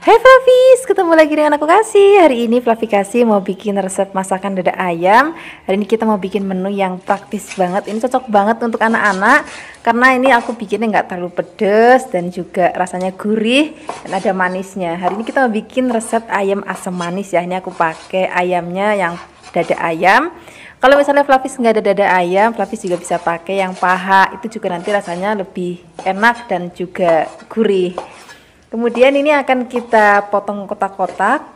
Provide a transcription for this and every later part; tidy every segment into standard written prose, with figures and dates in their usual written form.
Hai Flavis, ketemu lagi dengan aku Kasih. Hari ini Flavi Kasih mau bikin resep masakan dada ayam. Hari ini kita mau bikin menu yang praktis banget. Ini cocok banget untuk anak-anak karena ini aku bikinnya nggak terlalu pedes dan juga rasanya gurih dan ada manisnya. Hari ini kita mau bikin resep ayam asam manis ya. Ini aku pakai ayamnya yang dada ayam. Kalau misalnya Flavis nggak ada dada ayam, Flavis juga bisa pakai yang paha. Itu juga nanti rasanya lebih enak dan juga gurih. Kemudian ini akan kita potong kotak-kotak.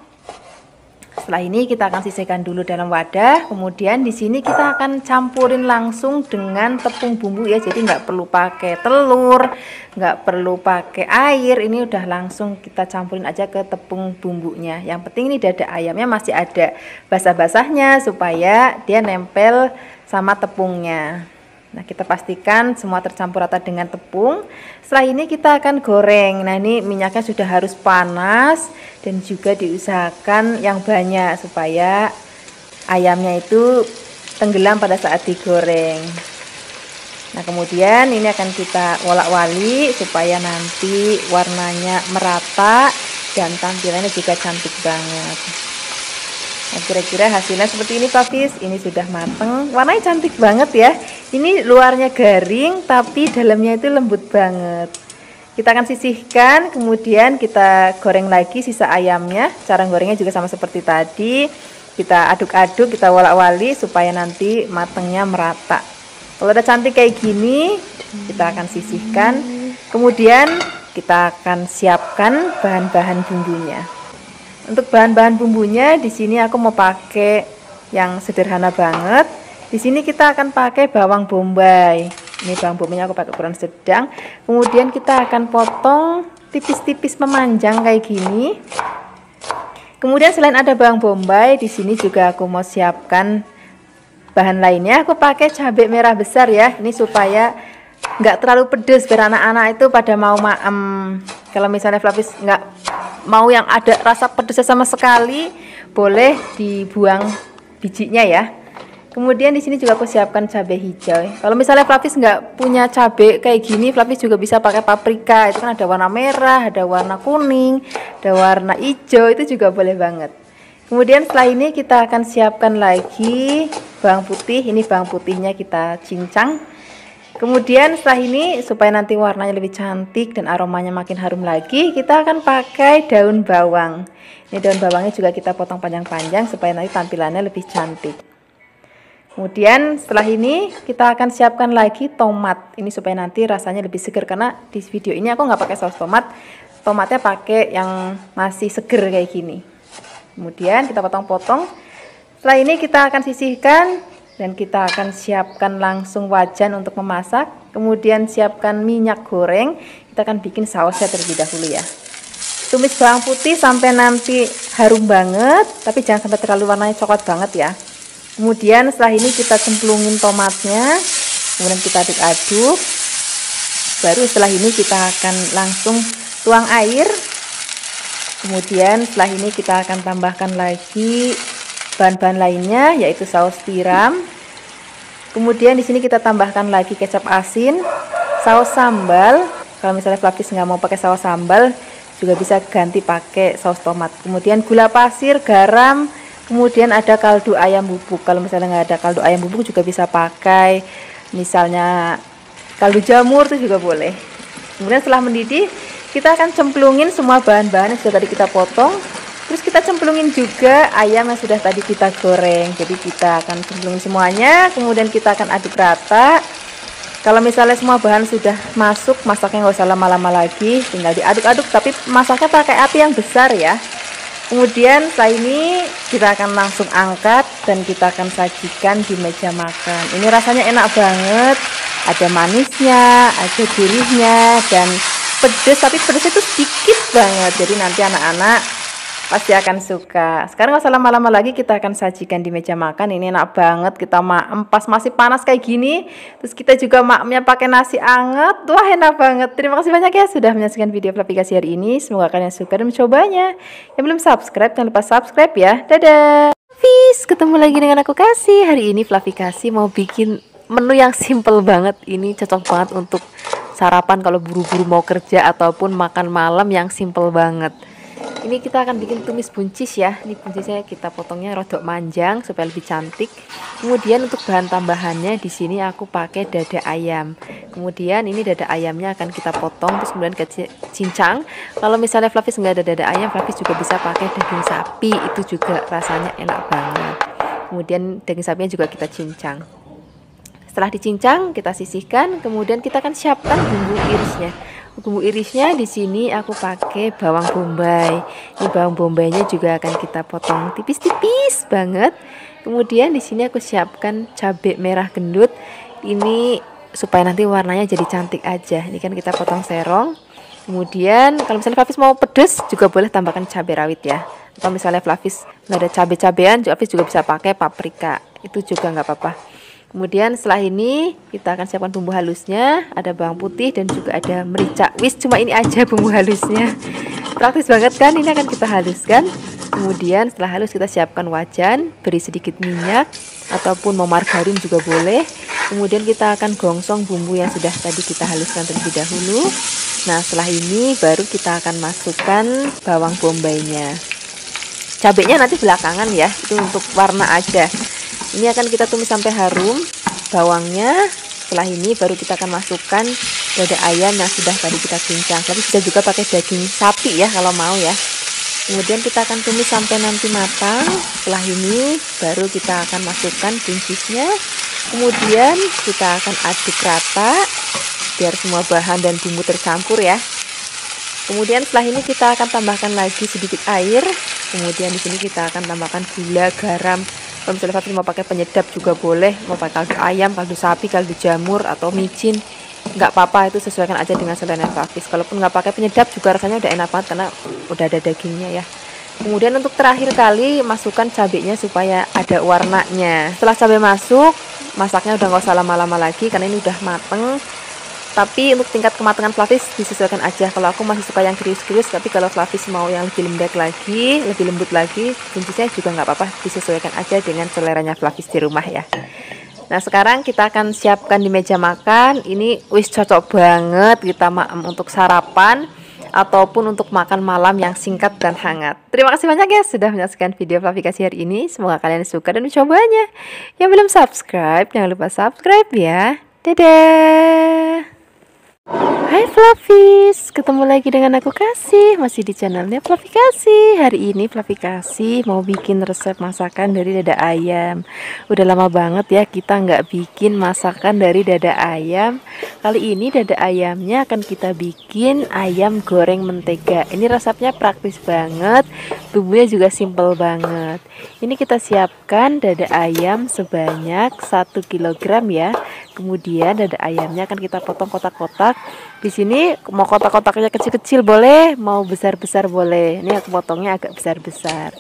Setelah ini kita akan sisihkan dulu dalam wadah. Kemudian di sini kita akan campurin langsung dengan tepung bumbu ya. Jadi nggak perlu pakai telur, nggak perlu pakai air. Ini udah langsung kita campurin aja ke tepung bumbunya. Yang penting ini dada ayamnya masih ada basah-basahnya supaya dia nempel sama tepungnya. Nah, kita pastikan semua tercampur rata dengan tepung. Setelah ini kita akan goreng. Nah, ini minyaknya sudah harus panas dan juga diusahakan yang banyak supaya ayamnya itu tenggelam pada saat digoreng. Nah, kemudian ini akan kita wolak-walik supaya nanti warnanya merata dan tampilannya juga cantik banget. Nah, kira-kira hasilnya seperti ini Flavis. Ini sudah mateng, warnanya cantik banget ya. Ini luarnya garing tapi dalamnya itu lembut banget. Kita akan sisihkan, kemudian kita goreng lagi sisa ayamnya. Cara gorengnya juga sama seperti tadi. Kita aduk-aduk, kita wolak-walik supaya nanti matengnya merata. Kalau udah cantik kayak gini, kita akan sisihkan. Kemudian kita akan siapkan bahan-bahan bumbunya. Untuk bahan-bahan bumbunya di sini aku mau pakai yang sederhana banget. Di sini kita akan pakai bawang bombay. Ini bawang bombaynya aku pakai ukuran sedang. Kemudian kita akan potong tipis-tipis memanjang kayak gini. Kemudian selain ada bawang bombay, di sini juga aku mau siapkan bahan lainnya. Aku pakai cabai merah besar ya. Ini supaya nggak terlalu pedes biar anak-anak itu pada mau maem. Kalau misalnya Flavis nggak mau yang ada rasa pedesnya sama sekali, boleh dibuang bijinya ya. Kemudian di sini juga aku siapkan cabai hijau. Kalau misalnya Flavis nggak punya cabai kayak gini, Flavis juga bisa pakai paprika. Itu kan ada warna merah, ada warna kuning, ada warna hijau, itu juga boleh banget. Kemudian setelah ini kita akan siapkan lagi bawang putih. Ini bawang putihnya kita cincang. Kemudian setelah ini supaya nanti warnanya lebih cantik dan aromanya makin harum lagi, kita akan pakai daun bawang. Ini daun bawangnya juga kita potong panjang-panjang supaya nanti tampilannya lebih cantik. Kemudian setelah ini kita akan siapkan lagi tomat. Ini supaya nanti rasanya lebih segar karena di video ini aku nggak pakai saus tomat. Tomatnya pakai yang masih seger kayak gini. Kemudian kita potong-potong. Setelah ini kita akan sisihkan. Dan kita akan siapkan langsung wajan untuk memasak. Kemudian siapkan minyak goreng. Kita akan bikin sausnya terlebih dahulu ya. Tumis bawang putih sampai nanti harum banget. Tapi jangan sampai terlalu warnanya coklat banget ya. Kemudian setelah ini kita cemplungin tomatnya. Kemudian kita aduk-aduk. Baru setelah ini kita akan langsung tuang air. Kemudian setelah ini kita akan tambahkan lagi bahan-bahan lainnya yaitu saus tiram. Kemudian di sini kita tambahkan lagi kecap asin, saus sambal. Kalau misalnya Flavis nggak mau pakai saus sambal, juga bisa ganti pakai saus tomat. Kemudian gula pasir, garam. Kemudian ada kaldu ayam bubuk. Kalau misalnya nggak ada kaldu ayam bubuk juga bisa pakai misalnya kaldu jamur, itu juga boleh. Kemudian setelah mendidih, kita akan cemplungin semua bahan-bahan yang sudah tadi kita potong. Terus kita cemplungin juga ayam yang sudah tadi kita goreng. Jadi kita akan cemplungin semuanya, kemudian kita akan aduk rata. Kalau misalnya semua bahan sudah masuk, masaknya nggak usah lama-lama lagi, tinggal diaduk-aduk, tapi masaknya pakai api yang besar ya. Kemudian setelah ini kita akan langsung angkat dan kita akan sajikan di meja makan. Ini rasanya enak banget, ada manisnya, ada gurihnya, dan pedas, tapi pedasnya itu sedikit banget. Jadi nanti anak-anak pasti akan suka. Sekarang nggak usah lama-lama lagi, kita akan sajikan di meja makan. Ini enak banget, kita maem pas masih panas kayak gini. Terus kita juga maemnya pakai nasi anget. Wah, enak banget. Terima kasih banyak ya sudah menyaksikan video Flavi Kasih hari ini. Semoga kalian suka dan mencobanya. Yang belum subscribe, jangan lupa subscribe ya. Dadah. Flavis, ketemu lagi dengan aku Kasih. Hari ini Flavi Kasih mau bikin menu yang simple banget. Ini cocok banget untuk sarapan kalau buru-buru mau kerja ataupun makan malam yang simple banget. Ini kita akan bikin tumis buncis ya. Ini buncisnya kita potongnya rodok panjang supaya lebih cantik. Kemudian untuk bahan tambahannya di sini aku pakai dada ayam. Kemudian ini dada ayamnya akan kita potong terus kemudian ke cincang. Kalau misalnya Flavis nggak ada dada ayam, Flavis juga bisa pakai daging sapi. Itu juga rasanya enak banget. Kemudian daging sapinya juga kita cincang. Setelah dicincang, kita sisihkan. Kemudian kita akan siapkan bumbu irisnya. Bumbu irisnya di sini aku pakai bawang bombay. Ini bawang bombaynya juga akan kita potong tipis-tipis banget. Kemudian di sini aku siapkan cabai merah gendut. Ini supaya nanti warnanya jadi cantik aja. Ini kan kita potong serong. Kemudian kalau misalnya Flavis mau pedas juga boleh tambahkan cabai rawit ya. Atau misalnya Flavis nggak ada cabai-cabean, Flavis juga bisa pakai paprika. Itu juga nggak apa-apa. Kemudian setelah ini kita akan siapkan bumbu halusnya, ada bawang putih dan juga ada merica. Wis, cuma ini aja bumbu halusnya. Praktis banget kan, ini akan kita haluskan. Kemudian setelah halus kita siapkan wajan, beri sedikit minyak ataupun mau margarin juga boleh. Kemudian kita akan gongsong bumbu yang sudah tadi kita haluskan terlebih dahulu. Nah, setelah ini baru kita akan masukkan bawang bombaynya. Cabenya nanti belakangan ya, itu untuk warna aja. Ini akan kita tumis sampai harum bawangnya. Setelah ini baru kita akan masukkan dada ayam yang sudah tadi kita cincang. Tapi bisa juga pakai daging sapi ya kalau mau ya. Kemudian kita akan tumis sampai nanti matang. Setelah ini baru kita akan masukkan buncisnya. Kemudian kita akan aduk rata biar semua bahan dan bumbu tercampur ya. Kemudian setelah ini kita akan tambahkan lagi sedikit air. Kemudian di sini kita akan tambahkan gula, garam. Kalau misalnya Flavis mau pakai penyedap juga boleh, mau pakai kaldu ayam, kaldu sapi, kaldu jamur atau micin, nggak apa-apa, itu sesuaikan aja dengan selera Flavis. Kalaupun nggak pakai penyedap juga rasanya udah enak banget karena udah ada dagingnya ya. Kemudian untuk terakhir kali masukkan cabenya supaya ada warnanya. Setelah cabai masuk, masaknya udah nggak usah lama-lama lagi karena ini udah mateng. Tapi untuk tingkat kematangan Flavis disesuaikan aja. Kalau aku masih suka yang krius-krius, tapi kalau Flavis mau yang lebih lembek lagi, lebih lembut lagi, buncisnya juga nggak apa-apa, disesuaikan aja dengan seleranya Flavis di rumah ya. Nah, sekarang kita akan siapkan di meja makan. Ini wis cocok banget kita untuk sarapan ataupun untuk makan malam yang singkat dan hangat. Terima kasih banyak ya sudah menyaksikan video Flavikasi hari ini. Semoga kalian suka dan mencobanya. Yang belum subscribe, jangan lupa subscribe ya. Dadah. Hai Flavis, ketemu lagi dengan aku Kasih, masih di channelnya Flavikasi. Hari ini Flavikasi mau bikin resep masakan dari dada ayam. Udah lama banget ya kita nggak bikin masakan dari dada ayam. Kali ini dada ayamnya akan kita bikin ayam goreng mentega. Ini resepnya praktis banget, bumbunya juga simple banget. Ini kita siapkan dada ayam sebanyak 1 kg ya. Kemudian dada ayamnya akan kita potong kotak-kotak. Di sini mau kotak-kotaknya kecil-kecil boleh, mau besar-besar boleh. Ini aku potongnya agak besar-besar.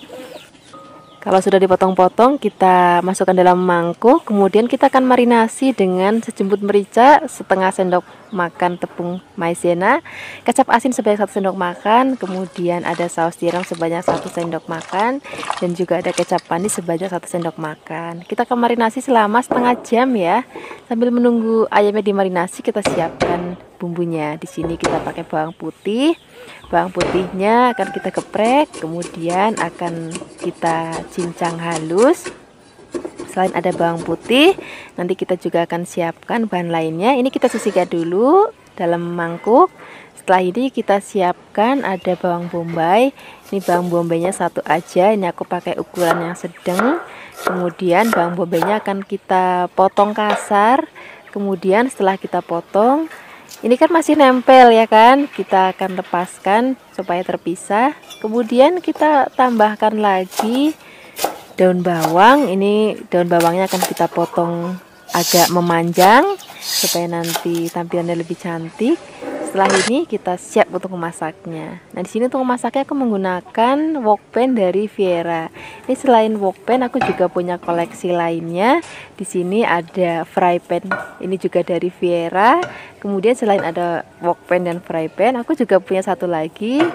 Kalau sudah dipotong-potong, kita masukkan dalam mangkuk. Kemudian kita akan marinasi dengan sejumput merica, setengah sendok makan tepung maizena, kecap asin sebanyak 1 sendok makan, kemudian ada saus tiram sebanyak 1 sendok makan, dan juga ada kecap manis sebanyak 1 sendok makan. Kita akan marinasi selama setengah jam ya. Sambil menunggu ayamnya dimarinasi, kita siapkan bumbunya. Di sini kita pakai bawang putih. Bawang putihnya akan kita geprek, kemudian akan kita cincang halus. Selain ada bawang putih, nanti kita juga akan siapkan bahan lainnya. Ini kita sisihkan dulu dalam mangkuk. Setelah ini kita siapkan ada bawang bombay. Ini bawang bombaynya 1 aja. Ini aku pakai ukuran yang sedang. Kemudian bawang bombaynya akan kita potong kasar. Kemudian setelah kita potong, ini kan masih nempel ya kan, kita akan lepaskan supaya terpisah. Kemudian kita tambahkan lagi daun bawang. Ini daun bawangnya akan kita potong agak memanjang supaya nanti tampilannya lebih cantik. Setelah ini kita siap untuk memasaknya. Nah, di sini untuk memasaknya aku menggunakan wok pan dari Viera. Ini selain wok pan aku juga punya koleksi lainnya. Di sini ada fry pan. Ini juga dari Viera. Kemudian selain ada wok pan dan fry pan, aku juga punya satu lagi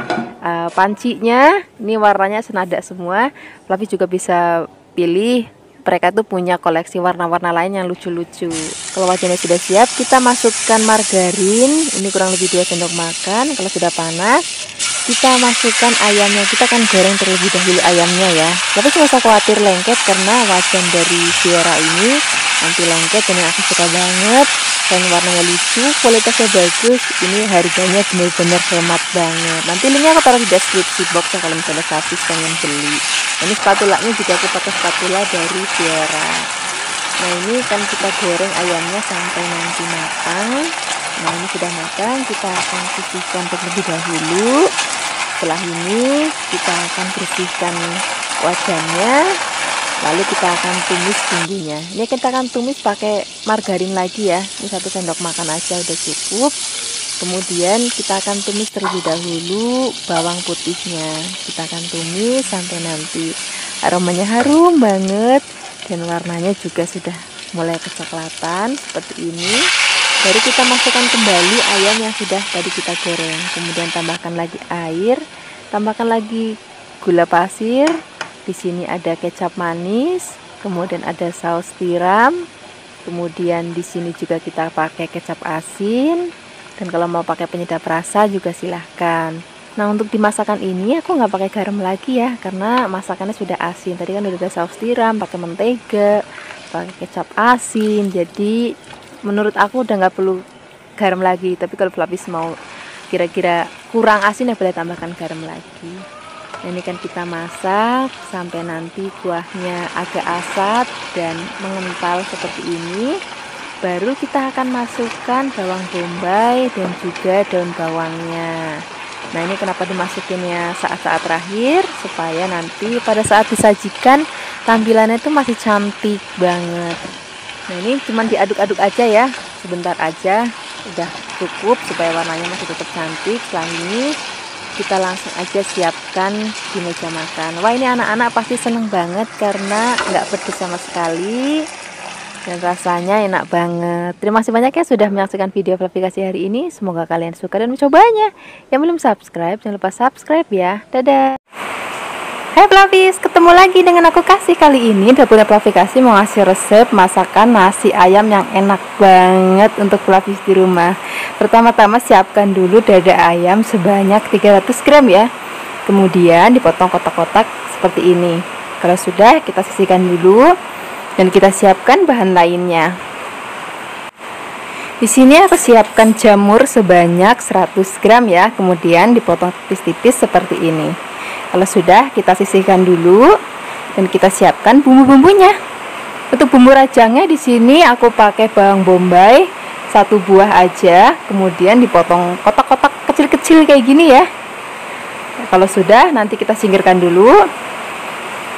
pancinya. Ini warnanya senada semua. Flavis juga bisa pilih. Mereka tuh punya koleksi warna-warna lain yang lucu-lucu. Kalau wajannya sudah siap, kita masukkan margarin. Ini kurang lebih 2 sendok makan. Kalau sudah panas, kita masukkan ayamnya. Kita akan goreng terlebih dahulu ayamnya ya, tapi nggak usah khawatir lengket karena wajan dari Sierra ini anti lengket dan yang aku suka banget, dan warnanya lucu, kualitasnya bagus. Ini harganya benar-benar hemat banget. Nanti linknya aku taruh di deskripsi box ya kalau misalnya habis pengen beli. Ini spatulanya juga aku pakai spatula dari Sierra. Nah ini kan kita goreng ayamnya sampai nanti matang. Nah ini sudah matang, kita akan sisihkan terlebih dahulu. Setelah ini kita akan bersihkan wajannya, lalu kita akan tumis bumbunya. Ini kita akan tumis pakai margarin lagi ya, ini 1 sendok makan aja udah cukup. Kemudian kita akan tumis terlebih dahulu bawang putihnya. Kita akan tumis sampai nanti aromanya harum banget dan warnanya juga sudah mulai kecoklatan seperti ini. Baru kita masukkan kembali ayam yang sudah tadi kita goreng. Kemudian tambahkan lagi air, tambahkan lagi gula pasir. Di sini ada kecap manis, kemudian ada saus tiram. Kemudian di sini juga kita pakai kecap asin. Dan kalau mau pakai penyedap rasa juga silahkan. Nah untuk di masakan ini aku nggak pakai garam lagi ya, karena masakannya sudah asin. Tadi kan udah ada saus tiram, pakai mentega, pakai kecap asin. Jadi menurut aku udah nggak perlu garam lagi. Tapi kalau pelapis mau kira-kira kurang asin ya boleh tambahkan garam lagi. Nah, ini kan kita masak sampai nanti kuahnya agak asat dan mengental seperti ini. Baru kita akan masukkan bawang bombay dan juga daun bawangnya. Nah ini kenapa dimasukinnya saat-saat terakhir, supaya nanti pada saat disajikan tampilannya itu masih cantik banget. Nah ini cuman diaduk-aduk aja ya, sebentar aja udah cukup supaya warnanya masih tetap cantik. Setelah ini kita langsung aja siapkan di meja makan. Wah ini anak-anak pasti seneng banget karena nggak pedes sama sekali dan rasanya enak banget. Terima kasih banyak ya sudah menyaksikan video Flavikasi hari ini. Semoga kalian suka dan mencobanya. Yang belum subscribe jangan lupa subscribe ya. Dadah. Hai Flavis, ketemu lagi dengan aku Kasih. Kali ini dapurnya Flavikasi mau ngasih resep masakan nasi ayam yang enak banget untuk Flavis di rumah. Pertama-tama siapkan dulu dada ayam sebanyak 300 gram ya. Kemudian dipotong kotak-kotak seperti ini. Kalau sudah kita sisihkan dulu dan kita siapkan bahan lainnya. Di sini aku siapkan jamur sebanyak 100 gram ya. Kemudian dipotong tipis-tipis seperti ini. Kalau sudah kita sisihkan dulu dan kita siapkan bumbu-bumbunya. Untuk bumbu rajangnya di sini aku pakai bawang bombay 1 buah aja, kemudian dipotong kotak-kotak kecil-kecil kayak gini ya. Nah, kalau sudah nanti kita singkirkan dulu.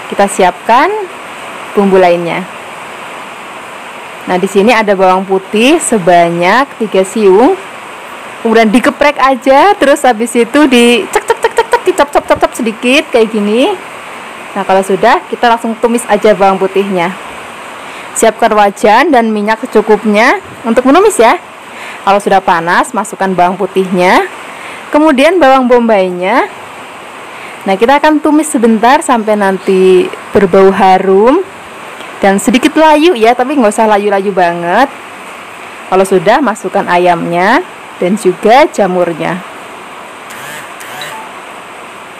Kita siapkan bumbu lainnya. Nah, di sini ada bawang putih sebanyak 3 siung. Kemudian dikeprek aja, terus habis itu dicop-cop sedikit kayak gini. Nah kalau sudah kita langsung tumis aja bawang putihnya. Siapkan wajan dan minyak secukupnya untuk menumis ya. Kalau sudah panas masukkan bawang putihnya, kemudian bawang bombaynya. Nah kita akan tumis sebentar sampai nanti berbau harum dan sedikit layu ya, tapi nggak usah layu-layu banget. Kalau sudah masukkan ayamnya dan juga jamurnya.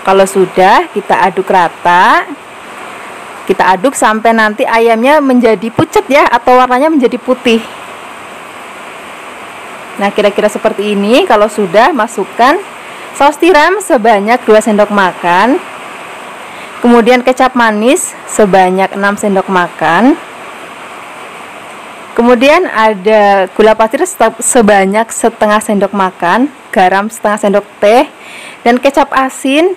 Kalau sudah kita aduk rata. Kita aduk sampai nanti ayamnya menjadi pucat ya, atau warnanya menjadi putih. Nah kira-kira seperti ini. Kalau sudah masukkan saus tiram sebanyak 2 sendok makan. Kemudian kecap manis sebanyak 6 sendok makan. Kemudian ada gula pasir sebanyak setengah sendok makan, garam setengah sendok teh, dan kecap asin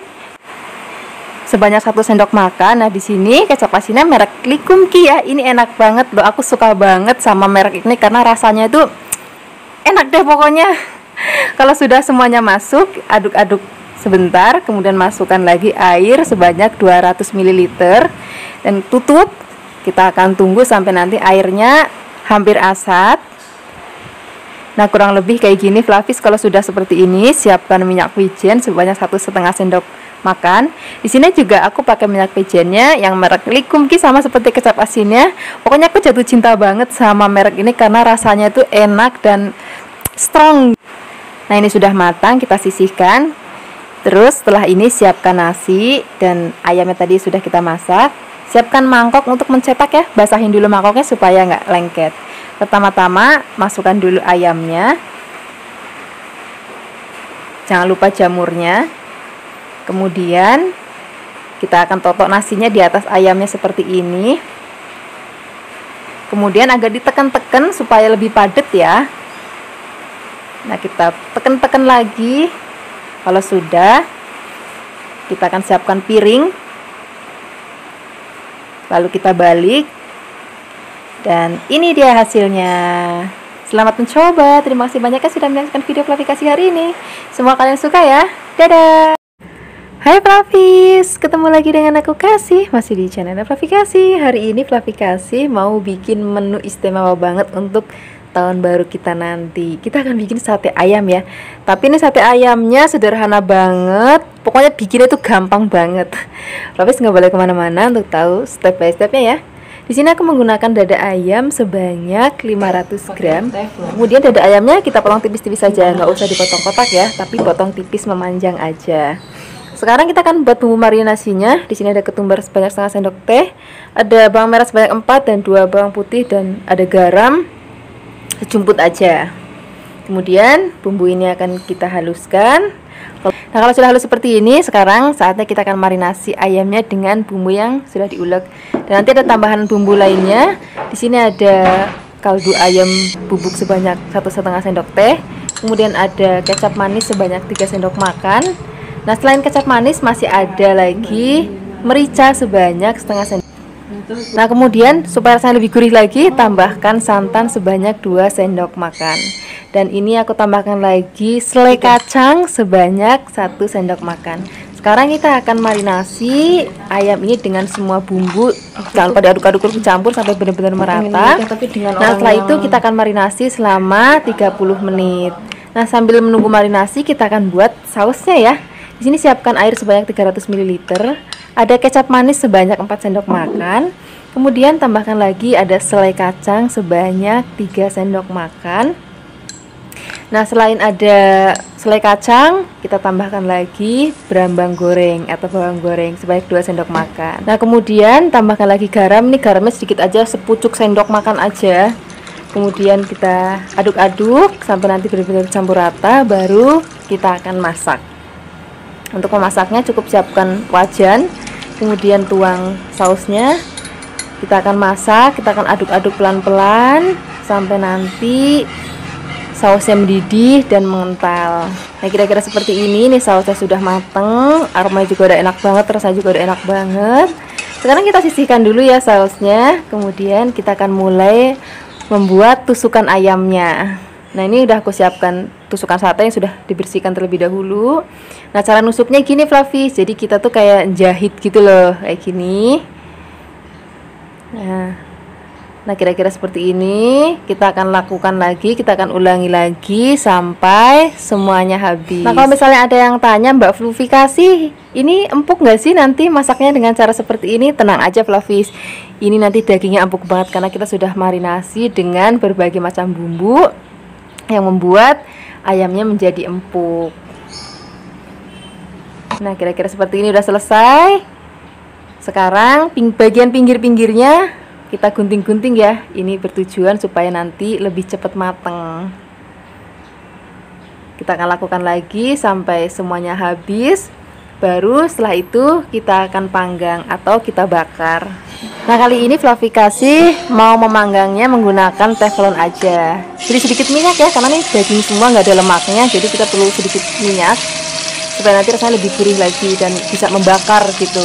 sebanyak 1 sendok makan. Nah di sini kecap asinnya merek Likumki ya. Ini enak banget loh. Aku suka banget sama merek ini karena rasanya itu enak deh pokoknya. Kalau sudah semuanya masuk, aduk-aduk sebentar, kemudian masukkan lagi air sebanyak 200 ml dan tutup. Kita akan tunggu sampai nanti airnya hampir asat. Nah kurang lebih kayak gini Flavis. Kalau sudah seperti ini, siapkan minyak wijen sebanyak 1,5 sendok makan. Di sini juga aku pakai minyak wijennya yang merek Likumki sama seperti kecap asinnya. Pokoknya aku jatuh cinta banget sama merek ini karena rasanya itu enak dan strong. Nah ini sudah matang, kita sisihkan. Terus setelah ini siapkan nasi dan ayamnya tadi sudah kita masak. Siapkan mangkok untuk mencetak ya, basahin dulu mangkoknya supaya nggak lengket. Pertama-tama masukkan dulu ayamnya. Jangan lupa jamurnya. Kemudian kita akan totok nasinya di atas ayamnya seperti ini. Kemudian agak ditekan-tekan supaya lebih padat ya. Nah, kita tekan-tekan lagi. Kalau sudah, kita akan siapkan piring. Lalu kita balik. Dan ini dia hasilnya. Selamat mencoba. Terima kasih banyak ya sudah menyaksikan video klarifikasi hari ini. Semoga kalian suka ya. Dadah. Hai Flavis, ketemu lagi dengan aku Kasih, masih di channel Flavi Kasih. Hari ini Flavi Kasih mau bikin menu istimewa banget untuk tahun baru kita nanti. Kita akan bikin sate ayam ya. Tapi ini sate ayamnya sederhana banget. Pokoknya bikinnya tuh gampang banget. Flavis nggak boleh kemana-mana untuk tahu step by stepnya ya. Di sini aku menggunakan dada ayam sebanyak 500 gram. Kemudian dada ayamnya kita potong tipis-tipis saja, nggak usah dipotong kotak ya, tapi potong tipis memanjang aja. Sekarang kita akan buat bumbu marinasinya. Di sini ada ketumbar sebanyak setengah sendok teh, ada bawang merah sebanyak 4 dan 2 bawang putih, dan ada garam sejumput aja. Kemudian bumbu ini akan kita haluskan. Nah, kalau sudah halus seperti ini, sekarang saatnya kita akan marinasi ayamnya dengan bumbu yang sudah diulek. Dan nanti ada tambahan bumbu lainnya. Di sini ada kaldu ayam bubuk sebanyak 1,5 sendok teh. Kemudian ada kecap manis sebanyak 3 sendok makan. Nah, selain kecap manis masih ada lagi merica sebanyak setengah sendok. Nah, kemudian supaya rasanya lebih gurih lagi, tambahkan santan sebanyak 2 sendok makan. Dan ini aku tambahkan lagi selai kacang sebanyak 1 sendok makan. Sekarang kita akan marinasi ayam ini dengan semua bumbu. Jangan lupa diaduk-aduk campur sampai benar-benar merata. Nah, setelah itu kita akan marinasi selama 30 menit. Nah, sambil menunggu marinasi kita akan buat sausnya ya. Di sini siapkan air sebanyak 300 ml, ada kecap manis sebanyak 4 sendok makan, kemudian tambahkan lagi ada selai kacang sebanyak 3 sendok makan. Nah, selain ada selai kacang, kita tambahkan lagi brambang goreng atau bawang goreng sebanyak 2 sendok makan. Nah, kemudian tambahkan lagi garam, ini garamnya sedikit aja, sepucuk sendok makan aja. Kemudian kita aduk-aduk sampai nanti benar-benar campur rata, baru kita akan masak. Untuk memasaknya cukup siapkan wajan, kemudian tuang sausnya. Kita akan masak, kita akan aduk-aduk pelan-pelan sampai nanti sausnya mendidih dan mengental. Nah, kira-kira seperti ini nih, sausnya sudah mateng, aromanya juga udah enak banget, rasanya juga udah enak banget. Sekarang kita sisihkan dulu ya sausnya, kemudian kita akan mulai membuat tusukan ayamnya. Nah, ini udah aku siapkan tusukan sate yang sudah dibersihkan terlebih dahulu. Nah, cara nusuknya gini Flavis, jadi kita tuh kayak jahit gitu loh, kayak gini. Nah, kira-kira seperti ini. Kita akan lakukan lagi, kita akan ulangi lagi sampai semuanya habis. Nah, kalau misalnya ada yang tanya, Mbak Fluvi Kasih, ini empuk nggak sih nanti masaknya dengan cara seperti ini? Tenang aja Flavis, ini nanti dagingnya empuk banget karena kita sudah marinasi dengan berbagai macam bumbu yang membuat ayamnya menjadi empuk. Nah, kira-kira seperti ini udah selesai. Sekarang bagian pinggir-pinggirnya kita gunting-gunting ya. Ini bertujuan supaya nanti lebih cepat mateng. Kita akan lakukan lagi sampai semuanya habis. Baru setelah itu kita akan panggang atau kita bakar. Nah, kali ini Flavi Kasih mau memanggangnya menggunakan teflon aja. Jadi sedikit minyak ya, karena nih daging semua nggak ada lemaknya, jadi kita perlu sedikit minyak supaya nanti rasanya lebih gurih lagi dan bisa membakar gitu.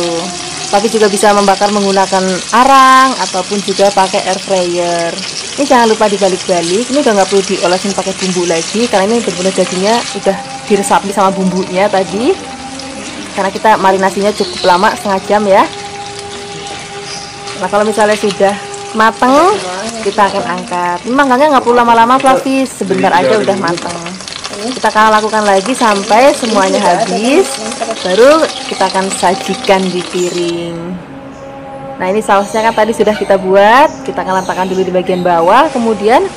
Tapi juga bisa membakar menggunakan arang ataupun juga pakai air fryer. Ini jangan lupa dibalik-balik. Ini udah nggak perlu diolesin pakai bumbu lagi, karena ini benar-benar dagingnya udah diresapi sama bumbunya tadi. Karena kita marinasinya cukup lama, setengah jam ya. Nah, kalau misalnya sudah mateng, kita akan angkat. Ini manggangnya nggak perlu lama-lama Flavis, sebentar aja udah mateng. Kita akan lakukan lagi sampai semuanya habis, baru kita akan sajikan di piring. Nah, ini sausnya kan tadi sudah kita buat. Kita akan letakkan dulu di bagian bawah, kemudian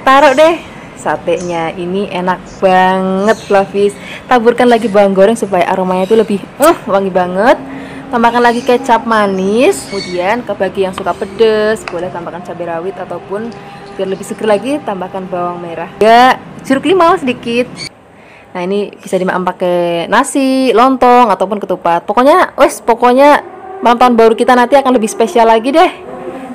taruh deh satenya. Ini enak banget Flavis. Taburkan lagi bawang goreng supaya aromanya itu lebih wangi banget. Tambahkan lagi kecap manis. Kemudian ke bagi yang suka pedas boleh tambahkan cabai rawit, ataupun biar lebih seger lagi tambahkan bawang merah. Ya, jeruk limau sedikit. Nah, ini bisa dimakan pakai nasi, lontong, ataupun ketupat. Pokoknya malam tahun baru kita nanti akan lebih spesial lagi deh.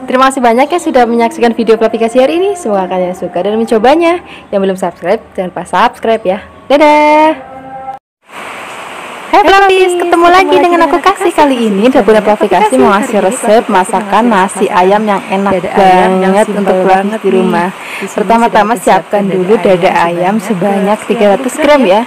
Terima kasih banyak ya sudah menyaksikan video aplikasi hari ini. Semoga kalian suka dan mencobanya. Yang belum subscribe, jangan lupa subscribe ya. Dadah. Hai Flavis, ketemu lagi dengan aku Kasih. Kali ini Dapur Aplikasi mau ngasih resep masakan nasi ayam yang enak banget untuk Flavis di rumah. Pertama-tama siapkan dulu dada ayam sebanyak 300 gram ya.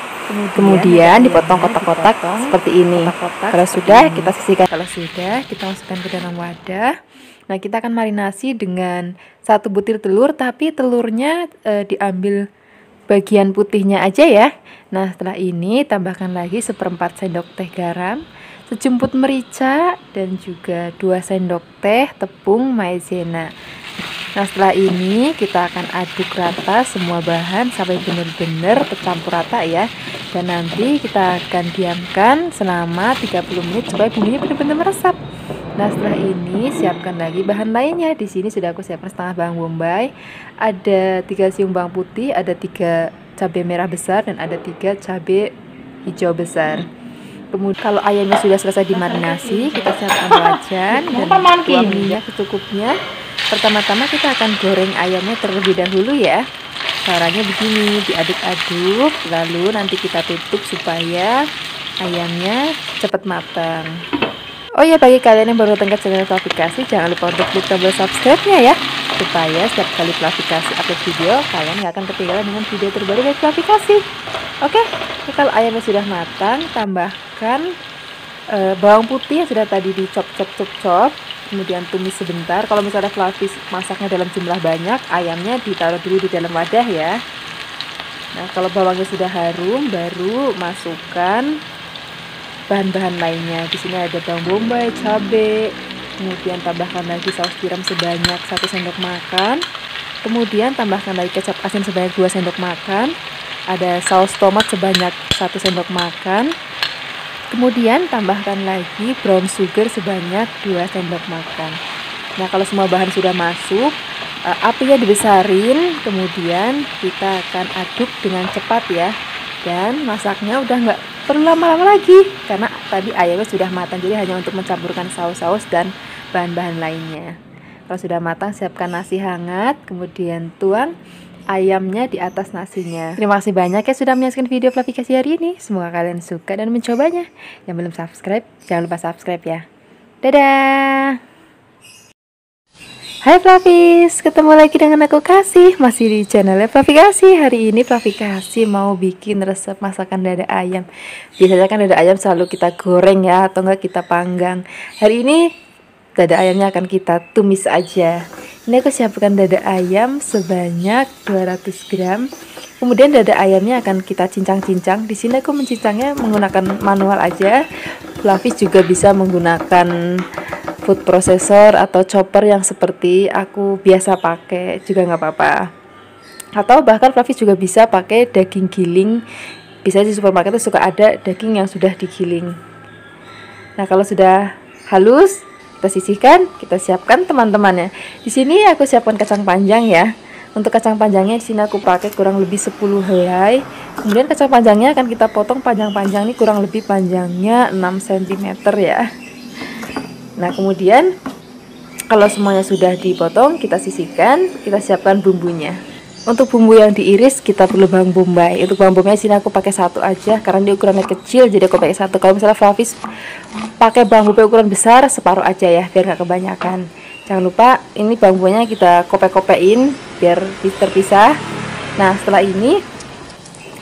Kemudian dipotong kotak-kotak seperti ini. Kalau sudah, kita sisihkan. Kalau sudah, kita masukkan ke dalam wadah. Nah, kita akan marinasi dengan 1 butir telur, tapi telurnya diambil bagian putihnya aja ya. Nah, setelah ini tambahkan lagi 1/4 sendok teh garam, sejumput merica, dan juga 2 sendok teh tepung maizena. Nah, setelah ini kita akan aduk rata semua bahan sampai benar-benar tercampur rata ya. Dan nanti kita akan diamkan selama 30 menit supaya bumbunya benar-benar meresap. Nah, setelah ini siapkan lagi bahan lainnya. Di sini sudah aku siapkan setengah bawang bombay, ada 3 siung bawang putih, ada 3 cabai merah besar, dan ada 3 cabai hijau besar. Kemudian kalau ayamnya sudah selesai dimarinasi, kita siapkan wajan dan tuang minyak secukupnya. Pertama-tama kita akan goreng ayamnya terlebih dahulu ya. Caranya begini, diaduk-aduk, lalu nanti kita tutup supaya ayamnya cepat matang. Oh ya, bagi kalian yang baru datang ke channel Flavikasi, jangan lupa untuk klik tombol subscribe-nya ya, supaya setiap kali Flavikasi upload video, kalian gak akan ketinggalan dengan video terbaru dari Flavikasi. Oke, kalau ayamnya sudah matang, tambahkan bawang putih yang sudah tadi dicop-cop-cop, kemudian tumis sebentar. Kalau misalnya Flavis masaknya dalam jumlah banyak, ayamnya ditaruh dulu di dalam wadah ya. Nah, kalau bawangnya sudah harum, baru masukkan bahan-bahan lainnya. Di sini ada bawang bombay, cabai, kemudian tambahkan lagi saus tiram sebanyak 1 sendok makan. Kemudian tambahkan lagi kecap asin sebanyak 2 sendok makan. Ada saus tomat sebanyak 1 sendok makan. Kemudian tambahkan lagi brown sugar sebanyak 2 sendok makan. Nah, kalau semua bahan sudah masuk, apinya dibesarin, kemudian kita akan aduk dengan cepat ya. Dan masaknya udah nggak perlu lama-lama lagi, karena tadi ayamnya sudah matang, jadi hanya untuk mencampurkan saus-saus dan bahan-bahan lainnya. Kalau sudah matang, siapkan nasi hangat, kemudian tuang ayamnya di atas nasinya. Terima kasih banyak ya sudah menyaksikan video Flavikasi hari ini. Semoga kalian suka dan mencobanya. Yang belum subscribe, jangan lupa subscribe ya. Dadah. Hai Flavis, ketemu lagi dengan aku Kasih, masih di channel Flavikasi. Hari ini Flavikasi mau bikin resep masakan dada ayam. Biasanya kan dada ayam selalu kita goreng ya, atau enggak kita panggang. Hari ini dada ayamnya akan kita tumis aja. Ini aku siapkan dada ayam sebanyak 200 gram. Kemudian dada ayamnya akan kita cincang-cincang. Di sini aku mencincangnya menggunakan manual aja. Flavis juga bisa menggunakan food processor atau chopper yang seperti aku biasa pakai juga nggak apa-apa. Atau bahkan Flavis juga bisa pakai daging giling. Bisa di supermarket itu suka ada daging yang sudah digiling. Nah, kalau sudah halus, kita sisihkan, kita siapkan teman-temannya. Di sini aku siapkan kacang panjang ya. Untuk kacang panjangnya di sini aku pakai kurang lebih 10 helai. Kemudian kacang panjangnya akan kita potong panjang-panjang, ini kurang lebih panjangnya 6 cm ya. Nah, kemudian kalau semuanya sudah dipotong, kita sisihkan, kita siapkan bumbunya. Untuk bumbu yang diiris kita perlu bawang bombay. Untuk bawang bombay sini aku pakai 1 aja karena dia ukurannya kecil, jadi aku pakai 1. Kalau misalnya Flavis pakai bawang bombay ukuran besar, separuh aja ya biar nggak kebanyakan. Jangan lupa ini bawang bombay kita kopek-kopekin biar terpisah. Nah, setelah ini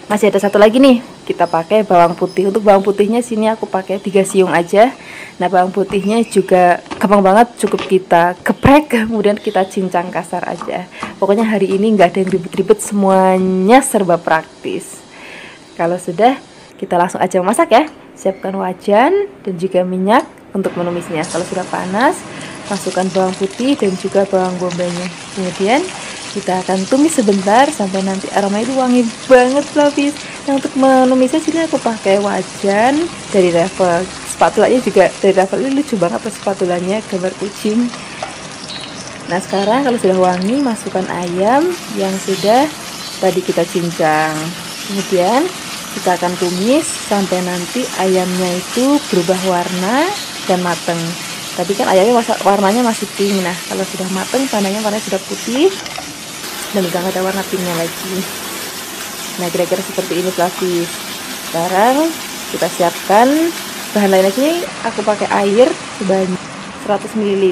masih ada 1 lagi nih, kita pakai bawang putih. Untuk bawang putihnya sini aku pakai 3 siung aja. Nah, bawang putihnya juga gampang banget, cukup kita geprek, kemudian kita cincang kasar aja. Pokoknya hari ini nggak ada yang ribet-ribet, semuanya serba praktis. Kalau sudah, kita langsung aja memasak ya. Siapkan wajan dan juga minyak untuk menumisnya. Kalau sudah panas, masukkan bawang putih dan juga bawang bombaynya. Kemudian Kita akan tumis sebentar sampai nanti aroma itu wangi banget Flavis. Nah, untuk menumisnya sini aku pakai wajan dari Revel. Spatulanya juga dari Revel, ini lucu banget spatulanya, gambar kucing. Nah, sekarang kalau sudah wangi, masukkan ayam yang sudah tadi kita cincang. Kemudian kita akan tumis sampai nanti ayamnya itu berubah warna dan mateng. Tadi kan ayamnya warnanya masih pink. Nah, kalau sudah mateng, tandanya warnanya sudah putih dan udah nggak ada warna pinknya lagi. Nah, kira-kira seperti ini Flavis. Sekarang kita siapkan bahan lainnya. Sini aku pakai air sebanyak 100 ml.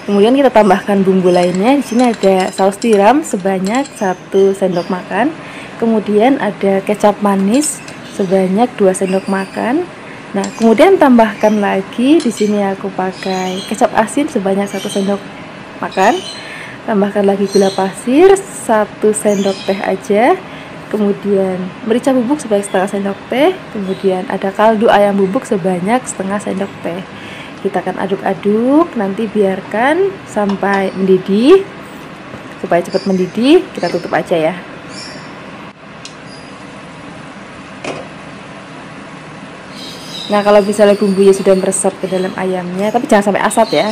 Kemudian kita tambahkan bumbu lainnya. Di sini ada saus tiram sebanyak 1 sendok makan. Kemudian ada kecap manis sebanyak 2 sendok makan. Nah, kemudian tambahkan lagi, di sini aku pakai kecap asin sebanyak 1 sendok makan. Tambahkan lagi gula pasir 1 sendok teh aja. Kemudian merica bubuk sebanyak setengah sendok teh. Kemudian ada kaldu ayam bubuk sebanyak setengah sendok teh. Kita akan aduk-aduk, nanti biarkan sampai mendidih. Supaya cepat mendidih, kita tutup aja ya. Nah, kalau misalnya bumbunya sudah meresap ke dalam ayamnya, tapi jangan sampai asap ya.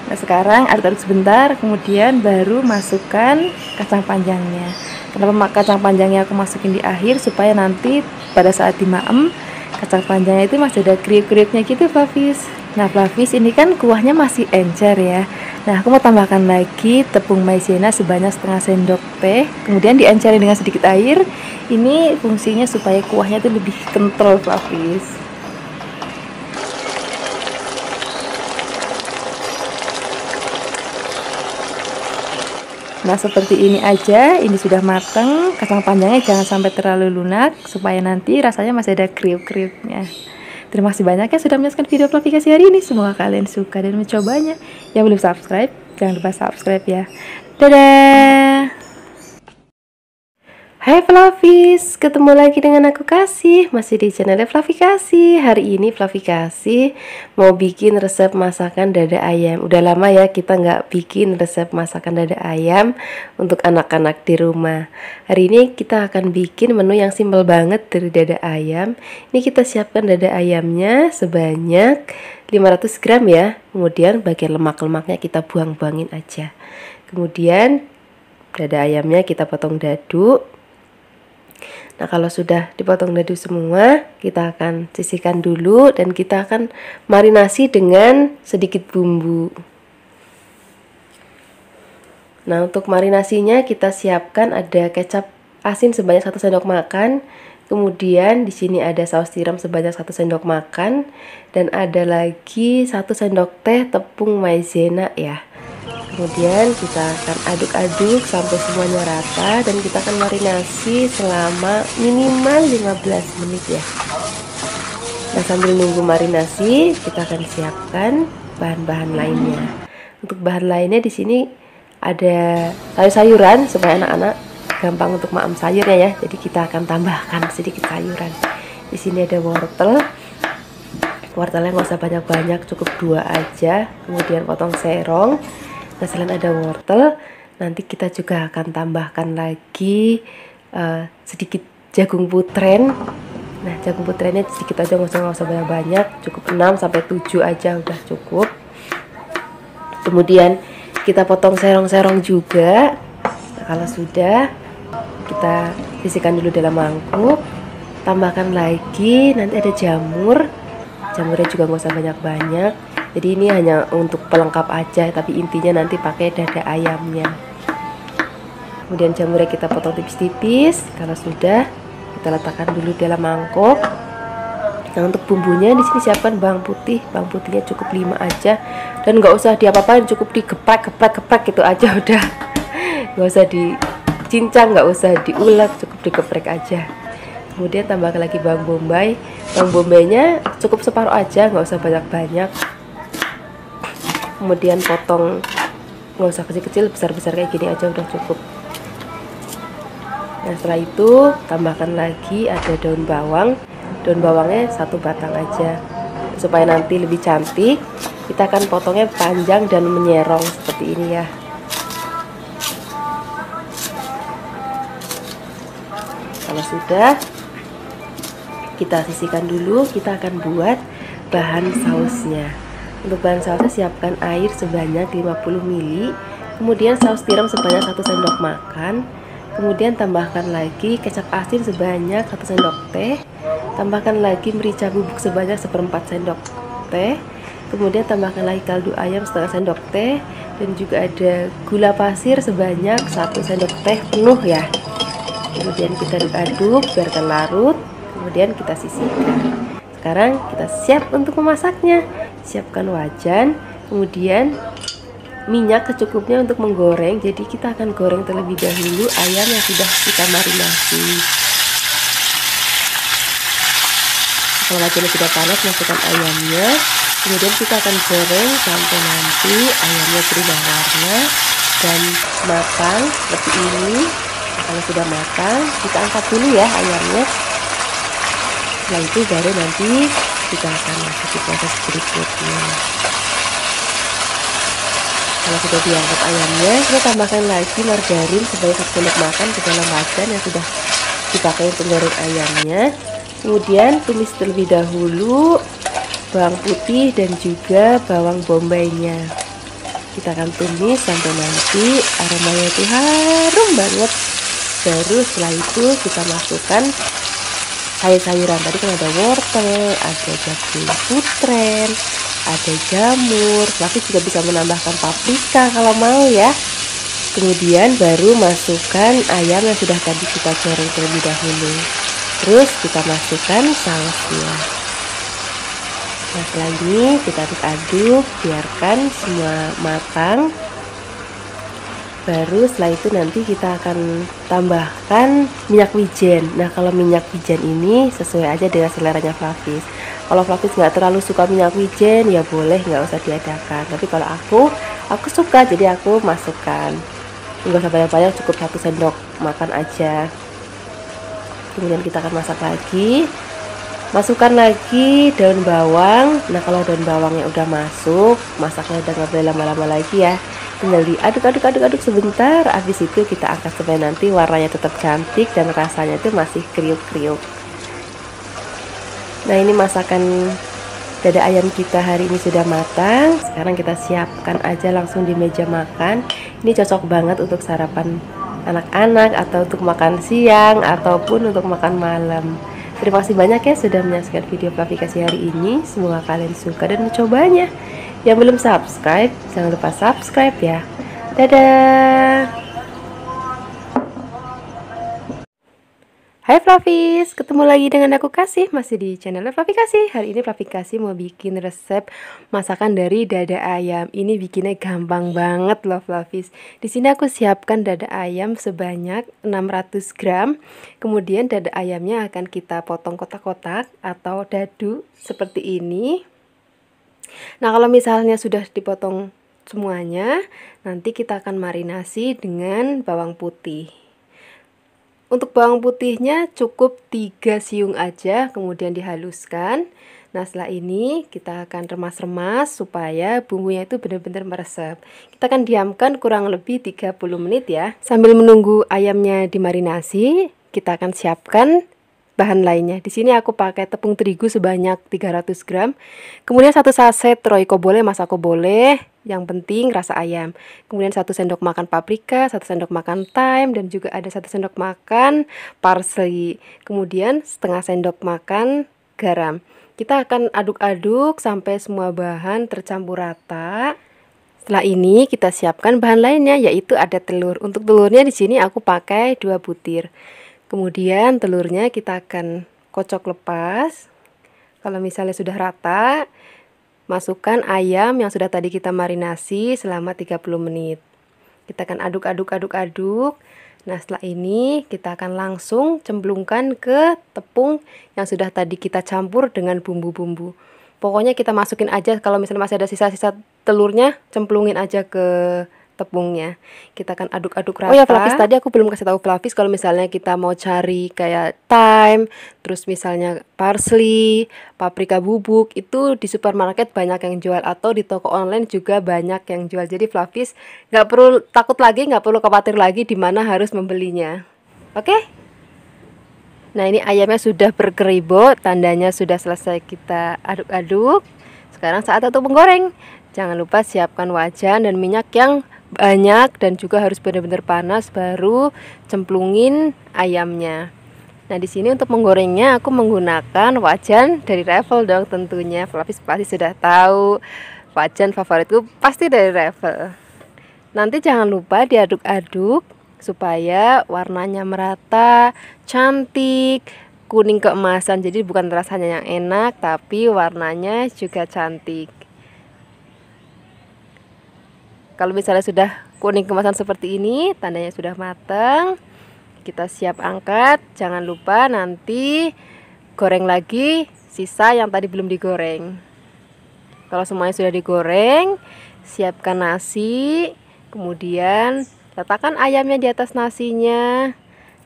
Nah, sekarang aduk-aduk sebentar, kemudian baru masukkan kacang panjangnya. Kenapa kacang panjangnya aku masukin di akhir? Supaya nanti pada saat dimaem, kacang panjangnya itu masih ada kriuk-kriuknya gitu Flavis. Nah Flavis, ini kan kuahnya masih encer ya. Nah, aku mau tambahkan lagi tepung maizena sebanyak setengah sendok teh. Kemudian diencerin dengan sedikit air. Ini fungsinya supaya kuahnya itu lebih kental Flavis. Nah, seperti ini aja, ini sudah matang. Kacang panjangnya jangan sampai terlalu lunak, supaya nanti rasanya masih ada kriuk-kriuknya. Terima kasih banyak ya sudah menyaksikan video aplikasi hari ini. Semoga kalian suka dan mencobanya. Yang belum subscribe, jangan lupa subscribe ya. Dadah! Hai Flavis, ketemu lagi dengan aku Kasih, masih di channel Flavi Kasih. Hari ini Flavi Kasih mau bikin resep masakan dada ayam. Udah lama ya kita nggak bikin resep masakan dada ayam untuk anak-anak di rumah. Hari ini kita akan bikin menu yang simpel banget dari dada ayam. Ini kita siapkan dada ayamnya sebanyak 500 gram ya. Kemudian bagian lemak-lemaknya kita buang-buangin aja. Kemudian dada ayamnya kita potong dadu. Nah, kalau sudah dipotong dadu semua, kita akan sisihkan dulu dan kita akan marinasi dengan sedikit bumbu. Nah, untuk marinasinya kita siapkan ada kecap asin sebanyak 1 sendok makan. Kemudian di sini ada saus tiram sebanyak 1 sendok makan dan ada lagi 1 sendok teh tepung maizena ya. Kemudian kita akan aduk-aduk sampai semuanya rata dan kita akan marinasi selama minimal 15 menit ya. Nah, sambil nunggu marinasi, kita akan siapkan bahan-bahan lainnya. Untuk bahan lainnya di sini ada sayur-sayuran supaya anak-anak gampang untuk maem sayurnya ya. Jadi kita akan tambahkan sedikit sayuran. Di sini ada wortel. Wortelnya nggak usah banyak-banyak, cukup 2 aja. Kemudian potong serong. Nah, selain ada wortel, nanti kita juga akan tambahkan lagi sedikit jagung putren. Nah, jagung putrennya sedikit aja, nggak usah banyak-banyak, cukup 6-7 aja udah cukup. Kemudian kita potong serong-serong juga. Nah, kalau sudah, kita sisihkan dulu dalam mangkuk. Tambahkan lagi, nanti ada jamur. Jamurnya juga nggak usah banyak-banyak. Jadi ini hanya untuk pelengkap aja, tapi intinya nanti pakai dada ayamnya. Kemudian jamurnya kita potong tipis-tipis. Kalau sudah, kita letakkan dulu dalam mangkok. Nah, untuk bumbunya di sini siapkan bawang putih. Bawang putihnya cukup 5 aja dan nggak usah diapa-apain, cukup digeprek gitu aja udah. Nggak usah dicincang, nggak usah diulek, cukup digeprek aja. Kemudian tambahkan lagi bawang bombay. Bawang bombaynya cukup separuh aja, nggak usah banyak-banyak. Kemudian potong, nggak usah kecil-kecil, besar-besar kayak gini aja udah cukup. Nah, setelah itu tambahkan lagi ada daun bawang. Daun bawangnya 1 batang aja supaya nanti lebih cantik. Kita akan potongnya panjang dan menyerong seperti ini ya. sudah, kita sisihkan dulu. Kita akan buat bahan sausnya. Untuk bahan sausnya siapkan air sebanyak 50 ml, kemudian saus tiram sebanyak 1 sendok makan, kemudian tambahkan lagi kecap asin sebanyak 1 sendok teh, tambahkan lagi merica bubuk sebanyak 1/4 sendok teh, kemudian tambahkan lagi kaldu ayam setengah sendok teh, dan juga ada gula pasir sebanyak 1 sendok teh penuh ya. Kemudian kita aduk-aduk, biarkan larut, kemudian kita sisihkan. Sekarang kita siap untuk memasaknya. Siapkan wajan, kemudian minyak secukupnya untuk menggoreng. Jadi kita akan goreng terlebih dahulu ayam yang sudah kita marinasi. Kalau wajannya sudah panas, masukkan ayamnya. Kemudian kita akan goreng sampai nanti ayamnya berubah warna dan matang seperti ini. Kalau sudah matang, kita angkat dulu ya ayamnya. Setelah itu baru nanti kita akan masuk ke proses berikutnya. Kalau sudah diangkat ayamnya, kita tambahkan lagi margarin sebanyak 1 sendok makan ke dalam wajan yang sudah dipakai untuk goreng ayamnya. Kemudian tumis terlebih dahulu bawang putih dan juga bawang bombaynya. Kita akan tumis sampai nanti aromanya itu harum banget. Baru setelah itu kita masukkan sayur-sayuran. Tadi kan ada wortel, ada jagung putrem, ada jamur. Tapi juga bisa menambahkan paprika kalau mau ya. Kemudian baru masukkan ayam yang sudah tadi kita goreng terlebih dahulu. Terus kita masukkan sausnya. Nah, setelah ini kita aduk-aduk, biarkan semua matang. Baru setelah itu nanti kita akan tambahkan minyak wijen. Nah, kalau minyak wijen ini sesuai aja dengan seleranya Flavis. Kalau Flavis nggak terlalu suka minyak wijen, ya boleh nggak usah diadakan. Tapi kalau aku suka, jadi aku masukkan. Nggak usah banyak-banyak, cukup 1 sendok makan aja. Kemudian kita akan masak lagi. Masukkan lagi daun bawang. Nah, kalau daun bawangnya udah masuk, masaknya udah nggak boleh lama-lama lagi ya. Tinggal diaduk-aduk sebentar. Habis itu kita angkat sampai nanti warnanya tetap cantik dan rasanya itu masih kriuk-kriuk. Nah, ini masakan dada ayam kita hari ini sudah matang. Sekarang kita siapkan aja langsung di meja makan. Ini cocok banget untuk sarapan anak-anak atau untuk makan siang ataupun untuk makan malam. Terima kasih banyak ya sudah menyaksikan video aplikasi hari ini. Semoga kalian suka dan mencobanya. Yang belum subscribe, jangan lupa subscribe ya. Dadah. Hai Flavis, ketemu lagi dengan aku Kasih, masih di channel Flavi Kasih. Hari ini Flavi Kasih mau bikin resep masakan dari dada ayam. Ini bikinnya gampang banget loh Flavis. Di sini aku siapkan dada ayam sebanyak 600 gram. Kemudian dada ayamnya akan kita potong kotak-kotak atau dadu seperti ini. Nah, kalau misalnya sudah dipotong semuanya, nanti kita akan marinasi dengan bawang putih. Untuk bawang putihnya cukup 3 siung aja, kemudian dihaluskan. Nah, setelah ini kita akan remas-remas supaya bumbunya itu benar-benar meresap. Kita akan diamkan kurang lebih 30 menit ya. Sambil menunggu ayamnya dimarinasi, kita akan siapkan bahan lainnya. Di sini aku pakai tepung terigu sebanyak 300 gram. Kemudian 1 saset Royco boleh, Masako boleh. Yang penting rasa ayam. Kemudian 1 sendok makan paprika, 1 sendok makan thyme, dan juga ada 1 sendok makan parsley. Kemudian setengah sendok makan garam. Kita akan aduk-aduk sampai semua bahan tercampur rata. Setelah ini kita siapkan bahan lainnya, yaitu ada telur. Untuk telurnya di sini aku pakai 2 butir. Kemudian telurnya kita akan kocok lepas. Kalau misalnya sudah rata, masukkan ayam yang sudah tadi kita marinasi selama 30 menit. Kita akan aduk-aduk. Nah, setelah ini kita akan langsung cemplungkan ke tepung yang sudah tadi kita campur dengan bumbu-bumbu. Pokoknya kita masukin aja, kalau misalnya masih ada sisa-sisa telurnya, cemplungin aja ke tepungnya. Kita akan aduk-aduk rata. Oh ya Flavis, tadi aku belum kasih tahu Flavis kalau misalnya kita mau cari kayak thyme, terus misalnya parsley, paprika bubuk, itu di supermarket banyak yang jual atau di toko online juga banyak yang jual. Jadi Flavis nggak perlu takut lagi, nggak perlu khawatir lagi di mana harus membelinya. Oke? Nah, ini ayamnya sudah berkeribut, tandanya sudah selesai kita aduk-aduk. Sekarang saatnya untuk menggoreng. Jangan lupa siapkan wajan dan minyak yang banyak dan juga harus benar-benar panas, baru cemplungin ayamnya. Nah, di sini untuk menggorengnya aku menggunakan wajan dari Revel dong tentunya. Flavis pasti sudah tahu wajan favoritku pasti dari Revel. Nanti jangan lupa diaduk-aduk supaya warnanya merata, cantik, kuning keemasan. Jadi bukan rasanya yang enak, tapi warnanya juga cantik. Kalau misalnya sudah kuning keemasan seperti ini, tandanya sudah matang. Kita siap angkat. Jangan lupa nanti goreng lagi sisa yang tadi belum digoreng. Kalau semuanya sudah digoreng, siapkan nasi, kemudian letakkan ayamnya di atas nasinya.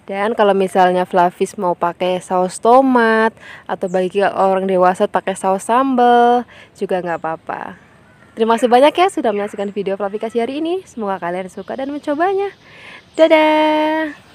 Dan kalau misalnya Flavis mau pakai saus tomat atau bagi orang dewasa pakai saus sambal juga nggak apa-apa. Terima kasih banyak ya sudah menyaksikan video Flavikasi hari ini. Semoga kalian suka dan mencobanya. Dadah.